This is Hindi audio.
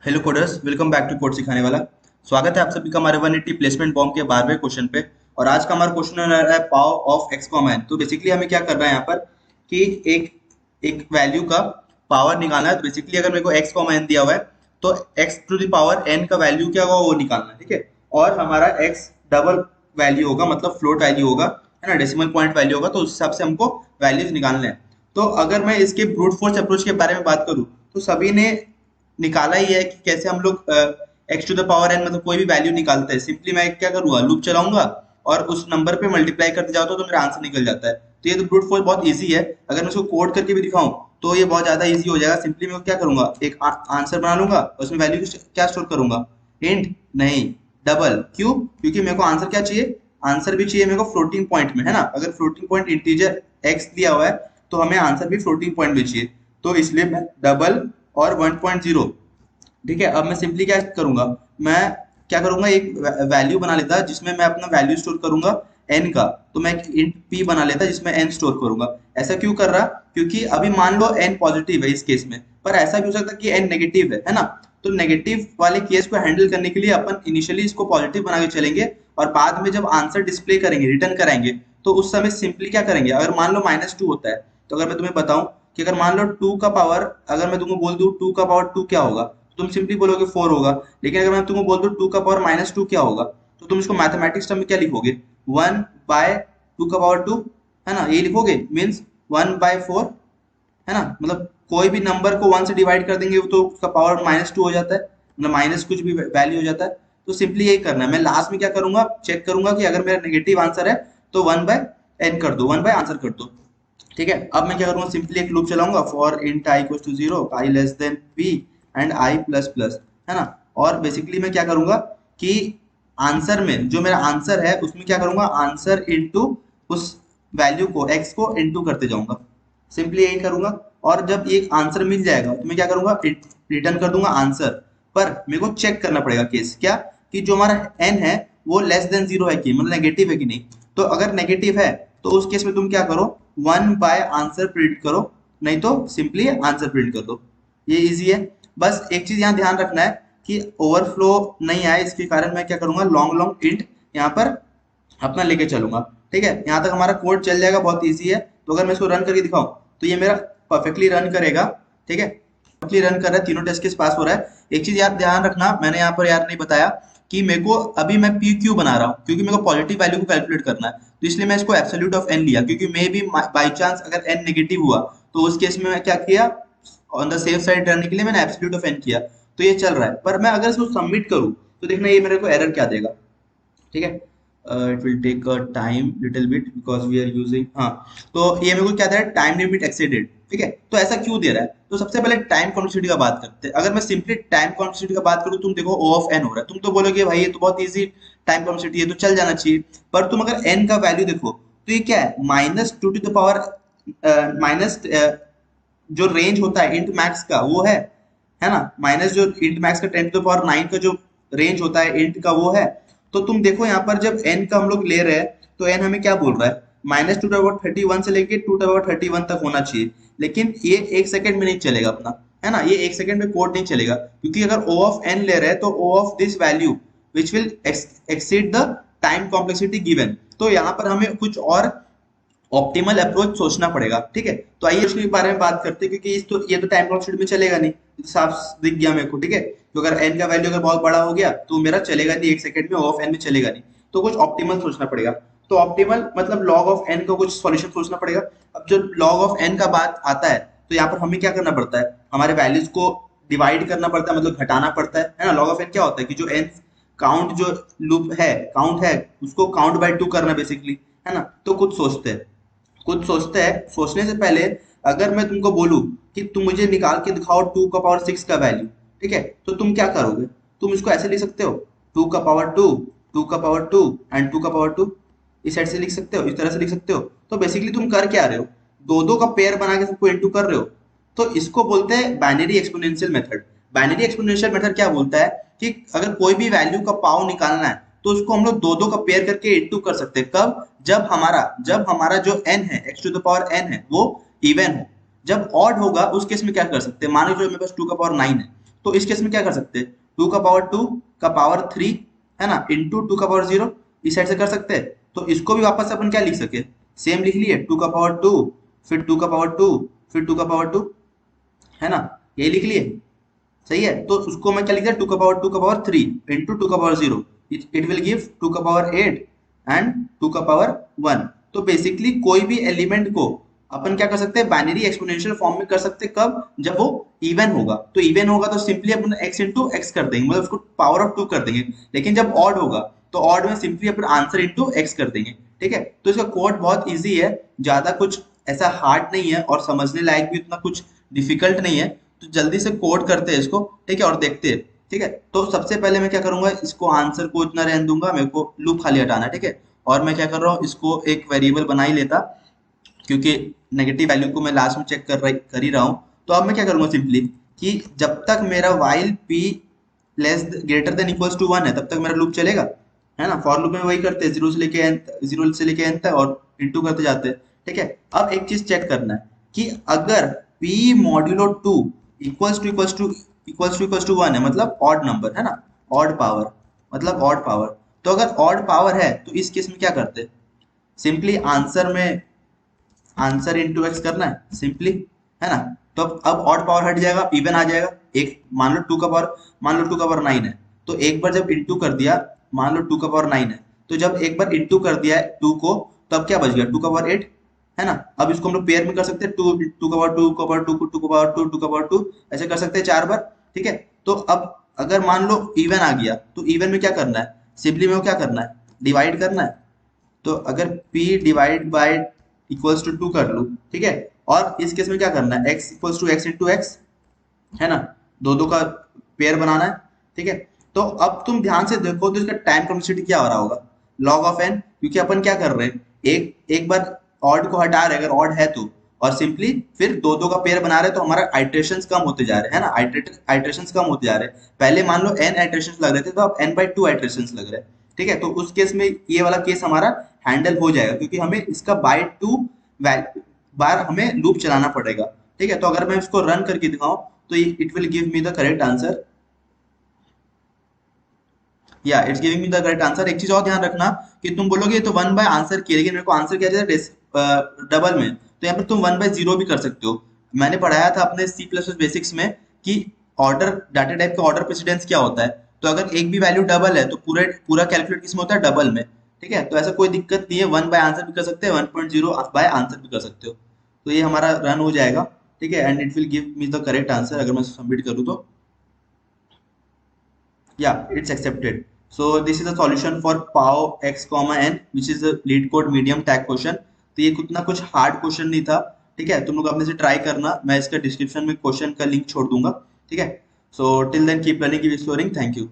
Hello coders, welcome back to code सिखाने वाला। स्वागत है आप सभी का हमारे 180 प्लेसमेंट बॉम्ब के 12वें क्वेश्चन पे। और आज का हमारा क्वेश्चन है power of x comma n. तो बेसिकली हमें क्या करना है यहाँ पर कि एक एक वैल्यू का पावर निकालना है। तो बेसिकली अगर मेरे को एक्स कॉमा एन दिया हुआ है तो x to the power n का वैल्यू क्या होगा वो निकालना है, ठीक है। और हमारा एक्स डबल वैल्यू होगा, मतलब फ्लोट वैल्यू होगा, है ना, डेसिमल पॉइंट वैल्यू होगा। तो उस हिसाब से हमको वैल्यूज निकालने हैं। तो अगर मैं इसके ब्रूट फोर्स अप्रोच के बारे में बात करूँ तो सभी ने निकाला ही है कि कैसे हम लोग x to the power n मतलब कोई भी वैल्यू निकालते हैं। सिंपली मैं क्या करूंगा, लूप चलाऊंगा और उस नंबर पे मल्टीप्लाई करते जाओ तो मेरा आंसर निकल जाता है। तो ये तो ब्रूट फोर्स बहुत इजी है। अगर मैं इसको कोड करके भी दिखाऊं तो ये बहुत ज्यादा इजी हो जाएगा। सिंपली मैं क्या करूंगा, एक आंसर बना लूंगा और उसमें वैल्यू क्या स्टोर करूंगा, इंट नहीं, डबल। क्यों? क्योंकि मेरे को आंसर क्या चाहिए, आंसर भी चाहिए मेरे को फ्लोटिंग पॉइंट में, है ना। अगर फ्लोटिंग पॉइंट इंटीजर एक्स दिया हुआ है तो हमें आंसर भी फ्लोटिंग पॉइंट में चाहिए। तो इसलिए मैं डबल और 1.0, ठीक है। अब मैं सिंपली क्या करूंगा, मैं क्या करूंगा, एक वैल्यू बना लेता जिसमें मैं अपना वैल्यू स्टोर करूंगा एन का। तो मैं एक इंट पी बना लेता जिसमें एन स्टोर करूंगा। ऐसा क्यों कर रहा, क्योंकि अभी मान लो एन पॉजिटिव है इस केस में, पर ऐसा भी हो सकता है कि एन नेगेटिव है ना। तो नेगेटिव वाले केस को हैंडल करने के लिए अपन इनिशियली इसको पॉजिटिव बना के चलेंगे और बाद में जब आंसर डिस्प्ले करेंगे, रिटर्न कराएंगे, तो उस समय सिंपली क्या करेंगे, अगर मान लो -2 होता है तो अगर मैं तुम्हें बताऊं कि अगर मान लो 2 का पावर, अगर मैं तुमको बोल दूं 2 का पावर 2 क्या होगा, तुम सिंपली बोलोगे 4 होगा। लेकिन अगर मैं तुमको बोल दूं 2 का पावर -2 क्या होगा, तो तुम इसको मैथमेटिक्स टर्म में क्या लिखोगे, 1/2 का पावर 2, है ना, ये लिखोगे। मीन्स 1/4, है ना। मतलब कोई भी नंबर को 1 से डिवाइड कर देंगे तो उसका पावर -2 हो जाता है, मतलब माइनस कुछ भी वैल्यू हो जाता है। तो सिंपली यही करना है। मैं लास्ट में क्या करूंगा, चेक करूंगा कि अगर मेरा नेगेटिव आंसर है तो 1/n कर दो, 1 आंसर कर दो, ठीक है। अब मैं क्या करूंगा, सिंपली एक लूप चलाऊंगा, for int i equals to 0, i less than b and i plus plus, है ना। और बेसिकली मैं क्या करूंगा कि आंसर में जो मेरा आंसर है उसमें क्या करूंगा, आंसर इनटू उस वैल्यू को एक्स को इनटू करते जाऊंगा। सिंपली यही करूंगा। और जब एक आंसर मिल जाएगा तो मैं क्या करूंगा, रिटर्न कर दूंगा आंसर। पर मेरे को चेक करना पड़ेगा केस क्या, कि जो हमारा एन है वो लेस देन 0 है कि, मतलब नेगेटिव है कि नहीं। तो अगर नेगेटिव है तो उस केस में तुम क्या करो, 1 आंसर प्रिंट करो, नहीं तो सिंपली आंसर प्रिंट कर दो। ये इजी है। बस एक चीज यहाँ ध्यान रखना है कि ओवरफ्लो नहीं आए, इसके कारण मैं क्या करूंगा, लॉन्ग लॉन्ग इंट यहाँ पर अपना लेके चलूंगा, ठीक है। यहाँ तक हमारा कोड चल जाएगा, बहुत इजी है। तो अगर मैं इसको रन करके दिखाऊं तो ये मेरा परफेक्टली रन करेगा, ठीक है। परफेक्टली रन कर रहा है, तीनों टेस्ट केस पास हो रहा है। एक चीज यार ध्यान रखना, मैंने यहाँ पर यार नहीं बताया कि मेरे को अभी मैं पी क्यू बना रहा हूँ क्योंकि मेरे को पॉजिटिव वैल्यू को कैलकुलेट करना है। तो इसलिए मैं इसको एब्सोल्यूट ऑफ एन लिया, क्योंकि मे भी बाई चांस अगर एन नेगेटिव हुआ तो उस केस में मैं क्या किया, ऑन द सेफ साइड रहने के लिए मैंने एब्सोल्यूट ऑफ एन किया। तो ये चल रहा है। पर मैं अगर इसको सबमिट करूँ तो देखना ये मेरे को एरर क्या देगा, ठीक है। It will take a time little bit because we are using, हाँ। तो ये मेरे को क्या दे रहा है, टाइम लिमिट एक्सीडेड, ठीक है। तो ऐसा क्यों दे रहा है, तो सबसे पहले टाइम कॉम्प्लेक्सिटी का बात करते हैं। अगर मैं सिंपली टाइम कॉम्प्लेक्सिटी का बात करूँ, तुम देखो ओ ऑफ एन हो रहा है, तुम तो बोलोगे भाई ये तो बहुत इजी टाइम कॉम्प्लेक्सिटी है तो चल जाना चाहिए। पर तुम अगर एन का वैल्यू देखो तो ये क्या है, -2 टू द पावर माइनस, जो रेंज होता है इंट मैक्स का वो है ना, माइनस जो इंट मैक्स का 10 टू द पावर 9 का जो रेंज होता है इंट का वो है। तो तुम देखो यहाँ पर जब n का हम लोग ले रहे हैं तो n हमें क्या बोल रहा है, -2 टू द पावर 31 से लेके 2 टू द पावर 31 तक होना चाहिए। लेकिन ये 1 सेकंड में नहीं चलेगा अपना, है ना, ये 1 सेकंड में कोड नहीं चलेगा, क्योंकि अगर O ऑफ n ले रहे हैं तो O of this value which will exceed the time complexity given. तो यहाँ पर हमें कुछ और ऑप्टिमल अप्रोच सोचना पड़ेगा, ठीक है। तो आइए इसके बारे में बात करते हैं, क्योंकि ये तो टाइम कॉन्स्टेंट में चलेगा नहीं, तो साफ दिख गया मेरे को, ठीक है। तो अगर एन का वैल्यू अगर बहुत बड़ा हो गया तो मेरा चलेगा नहीं 1 सेकंड में, ऑफ एन में चलेगा नहीं। तो कुछ ऑप्टिमल सोचना पड़ेगा। तो ऑप्टिमल मतलब लॉग ऑफ एन का कुछ सॉल्यूशन सोचना पड़ेगा। अब जब लॉग ऑफ एन का बात आता है तो यहाँ पर हमें क्या करना पड़ता है, हमारे वैल्यूज को डिवाइड करना पड़ता है, मतलब घटाना पड़ता है ना। लॉग ऑफ एन क्या होता है कि जो एन काउंट जो लूप है, काउंट है, उसको काउंट बाय 2 करना बेसिकली, है ना। तो कुछ सोचते हैं, खुद सोचते हैं। सोचने से पहले अगर मैं तुमको बोलूं कि तुम मुझे निकाल के दिखाओ 2 का पावर 6 का वैल्यू, ठीक है, तो तुम क्या करोगे, तुम इसको ऐसे लिख सकते हो, 2 का पावर 2, 2 का पावर 2 एंड 2 का पावर 2, इस साइड से लिख सकते हो, इस तरह से लिख सकते हो। तो बेसिकली तुम कर क्या रहे हो, दो दो का पेयर बना के सबको इंटू कर रहे हो। तो इसको बोलते हैं binary exponential method. Binary exponential method क्या बोलता है कि अगर कोई भी वैल्यू का पाव निकालना है तो उसको हम लोग दो दो का पेयर करके इंटू कर सकते हैं। कब? जब हमारा जो n है, x to the power n है, वो इवन हो। जब ऑड होगा उस केस में क्या कर सकते हैं, मान लो मेरे पास 2 का पावर 9 है, तो इस केस में क्या कर सकते हैं, 2 का पावर 3 है ना इंटू 2 का पावर 0, इस साइड से कर सकते हैं। तो इसको भी वापस से अपन क्या लिख सके, सेम लिख लिए 2 का पावर 2, फिर 2 का पावर 2, फिर 2 का पावर 2, है ना, ये लिख लिए। सही है, तो उसको मैं क्या लिख दिया, 2 का पावर 3 इंटू 2 का पावर 0, इट विल गिव 2 का पावर 8 एंड 2 का पावर 1। तो बेसिकली कोई भी एलिमेंट को अपन क्या कर सकते हैं, बाइनरी एक्सपोनेंशियल फॉर्म में कर सकते हैं, कब, जब वो इवन होगा। तो इवन होगा तो सिंपली अपन x इंटू एक्स कर देंगे, मतलब उसको पावर ऑफ 2 कर देंगे। लेकिन जब ऑड होगा तो ऑड में सिंपली अपन आंसर इंटू एक्स कर देंगे। ठीक है, तो इसका कोड बहुत ईजी है, ज्यादा कुछ ऐसा हार्ड नहीं है और समझने लायक भी उतना कुछ डिफिकल्ट नहीं है। तो जल्दी से कोड करते हैं इसको, ठीक है, और देखते हैं। ठीक है, तो सबसे पहले मैं क्या करूंगा, इसको आंसर को इतना रहने दूंगा, मेरे को लूप खाली हटाना है। ठीक है, और मैं क्या कर रहा हूँ, इसको एक वेरिएबल बना ही लेता, क्योंकि नेगेटिव वैल्यू को मैं लास्ट में चेक कर ही रहा हूँ। तो अब मैं क्या करूंगा सिंपली, कि जब तक मेरा while p less greater than equals to 1 है तब तक मेरा लूप चलेगा, है ना। फॉर लूप में वही करते हैं, जीरो से लेके एन तक और इंटू करते जाते हैं। ठीक है, अब एक चीज चेक करना है कि अगर p मॉड्यूलो 2 इक्वल्स टू 1 है, मतलब ऑड नंबर है ना, ऑड पावर, मतलब ऑड पावर। तो अगर ऑड पावर है तो इस केस में क्या करते हैं, सिंपली आंसर में आंसर इंटू एक्स करना है सिंपली, है ना। तो अब ऑड पावर हट जाएगा, इवन आ जाएगा। एक मान लो 2 का पावर 9 है, तो एक बार जब इंटू कर दिया, मान लो 2 का पावर 9 है, तो जब एक बार इंटू कर दिया है 2 को, तब क्या बच गया, 2 का पावर 8, है ना। अब इसको हम लोग पेयर में कर सकते हैं, 2 का पावर 2 ऐसे कर सकते हैं 4 बार। ठीक है, तो अब अगर मान लो इवन आ गया, तो इवन में क्या करना है, सिंपली में क्या करना है, डिवाइड करना है। तो अगर p divide by equals to 2 कर लूं, ठीक है, और इस केस में क्या करना है, x equals to x into x, है ना, दो दो का पेयर बनाना है। ठीक है, तो अब तुम ध्यान से देखो तो इसका टाइम कॉम्प्लेक्सिटी क्या हो रहा होगा, log ऑफ n, क्योंकि अपन क्या कर रहे हैं, एक एक बार ऑड को हटा रहे हैं अगर ऑड है तो, और सिंपली फिर दो दो का पेयर बना रहे हैं, तो हमारा आइट्रेशंस कम होते जा रहे हैं, है ना, आइट्रेशंस कम होते जा रहे हैं। पहले मान लो n आइट्रेशंस लग रहे थे, तो अब n/2 आइट्रेशंस लग रहे हैं। ठीक है, तो उस केस में ये वाला केस हमारा हैंडल हो जाएगा, क्योंकि हमें इसका बाय 2 बार हमें लूप चलाना पड़ेगा। ठीक है, तो अगर मैं इसको रन करके दिखाऊं तो it will give me the correct answer, या it's giving me the correct answer. एक चीज और ध्यान रखना कि तुम बोलोगे तो 1 बाय आंसर किया, लेकिन मेरे को आंसर क्या चाहिए डबल में, तो यहाँ पर तुम 1/0 भी कर सकते हो। मैंने पढ़ाया था अपने C++ बेसिक्स में कि ऑर्डर, डाटा टाइप का ऑर्डर प्रेसिडेंस क्या होता है। तो अगर एक भी वैल्यू डबल है तो पूरे पूरा कैलकुलेट किसमें होता है, डबल में। ठीक है, तो ऐसा कोई दिक्कत नहीं है, 1 बाय आंसर भी कर सकते हैं, 1.0 बाय आंसर भी कर सकते हो। तो ये हमारा रन हो जाएगा। ठीक है, and it will give me the correct answer. अगर मैं सबमिट करूँ तो yeah, it's accepted. So this is a solution for POW x comma n, which is a lead code medium tag question. तो ये उतना कुछ हार्ड क्वेश्चन नहीं था। ठीक है, तुम लोग अपने से ट्राई करना, मैं इसका डिस्क्रिप्शन में क्वेश्चन का लिंक छोड़ दूंगा। ठीक है, so till then keep learning, keep exploring, thank you.